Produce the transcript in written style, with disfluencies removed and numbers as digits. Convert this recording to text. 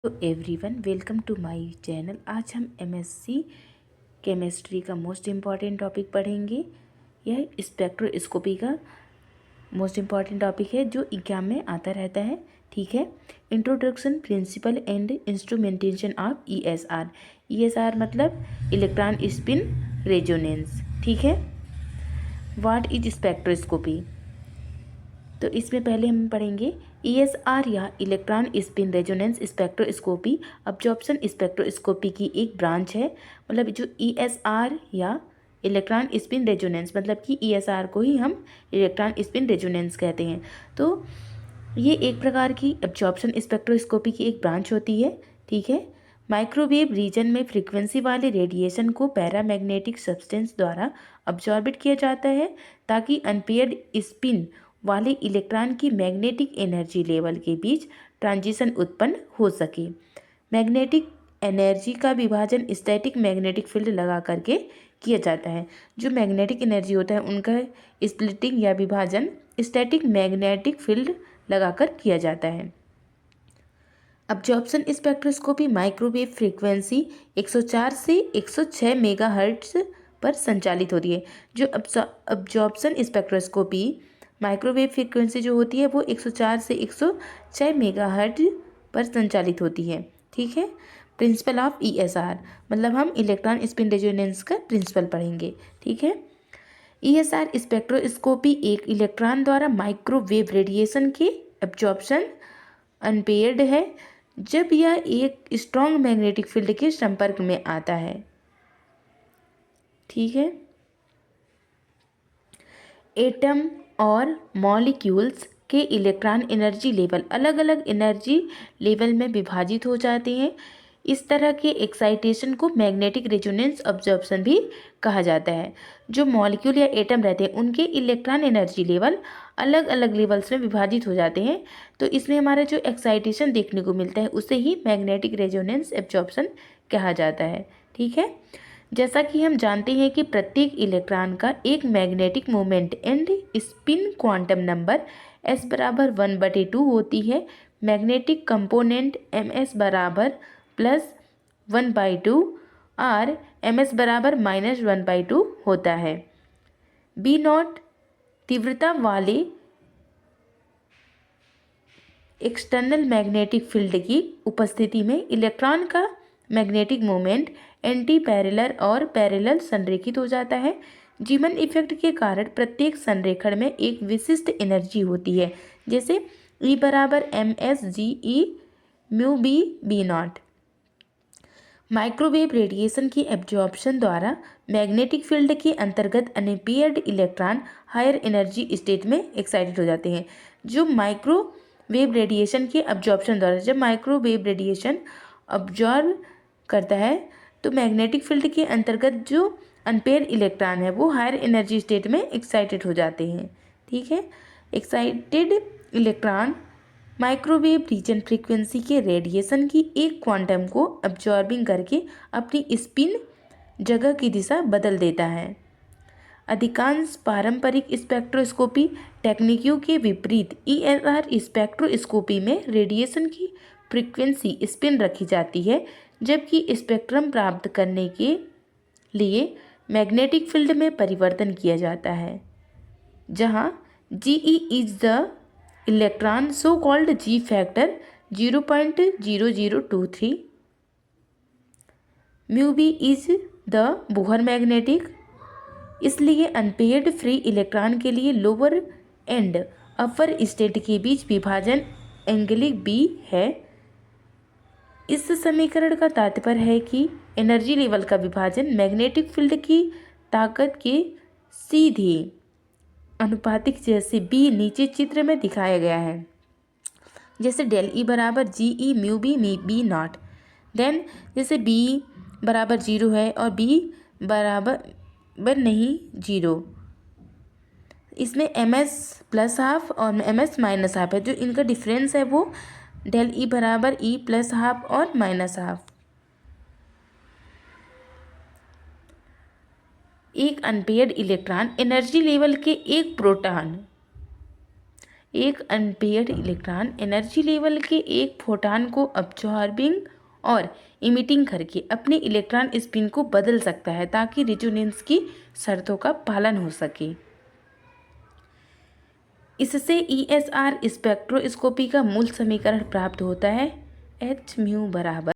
तो everyone welcome to my channel. आज हम एमएससी केमिस्ट्री का मोस्ट इम्पॉर्टेंट टॉपिक पढ़ेंगे। यह स्पेक्ट्रोस्कोपी का मोस्ट इम्पॉर्टेंट टॉपिक है जो एग्जाम में आता रहता है। ठीक है। Introduction principle and instrumentation of ESR. ESR मतलब इलेक्ट्रॉन स्पिन रेजोनेंस। ठीक है। What is spectroscopy. तो इसमें पहले हम पढ़ेंगे ईएसआर या electron spin resonance spectroscopy absorption spectroscopy की एक ब्रांच है। मतलब जो ईएसआर या इलेक्ट्रॉन स्पिन रेजोनेंस मतलब कि ईएसआर को ही हम इलेक्ट्रॉन स्पिन रेजोनेंस कहते हैं। तो ये एक प्रकार की अब्जॉर्प्शन स्पेक्ट्रोस्कोपी की एक ब्रांच होती है। ठीक है। माइक्रोवेव रीजन में फ्रीक्वेंसी वाले रेडिएशन को पैरामैग्नेटिक सब्सटेंस द्वारा अब्जॉर्बिट किया जाता है ताकि अनपेयर्ड स्पिन वाले इलेक्ट्रॉन की मैग्नेटिक एनर्जी लेवल के बीच ट्रांजिशन उत्पन्न हो सके। मैग्नेटिक एनर्जी का विभाजन स्टैटिक मैग्नेटिक फील्ड लगा करके किया जाता है। जो मैग्नेटिक एनर्जी होता है उनका स्प्लिटिंग या विभाजन स्टैटिक मैग्नेटिक फील्ड लगाकर किया जाता है। अब्जॉर्प्शन स्पेक्ट्रोस्कोपी माइक्रोवेव फ्रीक्वेंसी 104 से 106 मेगाहर्ट्ज पर संचालित होती है। जो अब्जॉर्प्शन स्पेक्ट्रोस्कोपी माइक्रोवेव फ्रीक्वेंसी जो होती है वो 104 से 106 मेगाहर्ट्ज पर संचालित होती है। ठीक है। प्रिंसिपल ऑफ ईएसआर मतलब हम इलेक्ट्रॉन स्पिन रेजोनेंस का प्रिंसिपल पढ़ेंगे। ठीक है। ईएसआर स्पेक्ट्रोस्कोपी एक इलेक्ट्रॉन द्वारा माइक्रोवेव रेडिएशन के एब्जॉर्प्शन अनपेयर्ड है जब यह एक स्ट्रॉन्ग मैग्नेटिक फील्ड के संपर्क में आता है। ठीक है। एटम और मॉलिक्यूल्स के इलेक्ट्रॉन एनर्जी लेवल अलग अलग एनर्जी लेवल में विभाजित हो जाते हैं। इस तरह के एक्साइटेशन को मैग्नेटिक रेजोनेंस अब्जॉर्प्शन भी कहा जाता है। जो मॉलिक्यूल या एटम रहते हैं उनके इलेक्ट्रॉन एनर्जी लेवल अलग अलग लेवल्स में विभाजित हो जाते हैं। तो इसमें हमारा जो एक्साइटेशन देखने को मिलता है उसे ही मैग्नेटिक रेजोनेंस अब्जॉर्प्शन कहा जाता है। ठीक है। जैसा कि हम जानते हैं कि प्रत्येक इलेक्ट्रॉन का एक magnetic moment and spin quantum number s बराबर 1/2 होती है। मैग्नेटिक कंपोनेंट ms बराबर +1/2 और ms बराबर -1/2 होता है। बी नॉट तीव्रता वाले एक्सटर्नल मैग्नेटिक फील्ड की उपस्थिति में इलेक्ट्रॉन का मैग्नेटिक मोमेंट एंटी पैरेलल और पैरेलल संरेखित हो जाता है। जीमन इफेक्ट के कारण प्रत्येक संरेखण में एक विशिष्ट एनर्जी होती है। जैसे E बराबर msge mu B naught. Microwave radiation की एब्जॉर्प्शन द्वारा मैग्नेटिक फील्ड के अंतर्गत unpaired electron higher energy state में एक्साइटेड हो जाते हैं। जो माइक्रोवेव रेडिएशन के एब्जॉर्प्शन द्वारा जब माइक्रोवेव रेडिएशन ऑब्जर्व करता है तो मैग्नेटिक फील्ड के अंतर्गत जो अनपेयर्ड इलेक्ट्रॉन है वो हायर एनर्जी स्टेट में एक्साइटेड हो जाते हैं। ठीक है। Excited electron microwave region frequency के रेडिएशन की एक क्वांटम को अब्जॉर्बिंग करके अपनी स्पिन जगह की दिशा बदल देता है। अधिकांश पारंपरिक स्पेक्ट्रोस्कोपी टेक्निकों के विपरीत ईएसआर स्पेक्ट्रोस्कोपी में रेडिएशन की फ्रीक्वेंसी स्पिन रखी जाती है जबकि स्पेक्ट्रम प्राप्त करने के लिए मैग्नेटिक फील्ड में परिवर्तन किया जाता है। जहां g e is the electron so called g factor 0.0023, mu B is the Bohr magnetic. इसलिए अनपेयर्ड फ्री इलेक्ट्रॉन के लिए लोअर एंड अपर स्टेट के बीच विभाजन एंगलिक बी है। इस समीकरण का तात्पर्य है कि एनर्जी लेवल का विभाजन मैग्नेटिक फील्ड की ताकत के सीधे अनुपातिक जैसे बी नीचे चित्र में दिखाया गया है। जैसे डेल ई बराबर जी ई म्यू बी नॉट। देन जैसे बी बराबर 0 है और बी बराबर नहीं 0, इसमें ms +½ और ms -½ है। जो इनका डिफरेंस है वो डेल ई बराबर e +½ और -½ एक अनपेयर्ड इलेक्ट्रॉन एनर्जी लेवल के एक प्रोटॉन एक अनपेयर्ड इलेक्ट्रॉन एनर्जी लेवल के एक फोटॉन को अब्जॉर्बिंग और इमिटिंग करके अपने इलेक्ट्रॉन स्पिन को बदल सकता है ताकि रेजोनेंस की शर्तों का पालन हो सके। इससे ESR स्पेक्ट्रोस्कोपी का मूल समीकरण प्राप्त होता है। h μ बराबर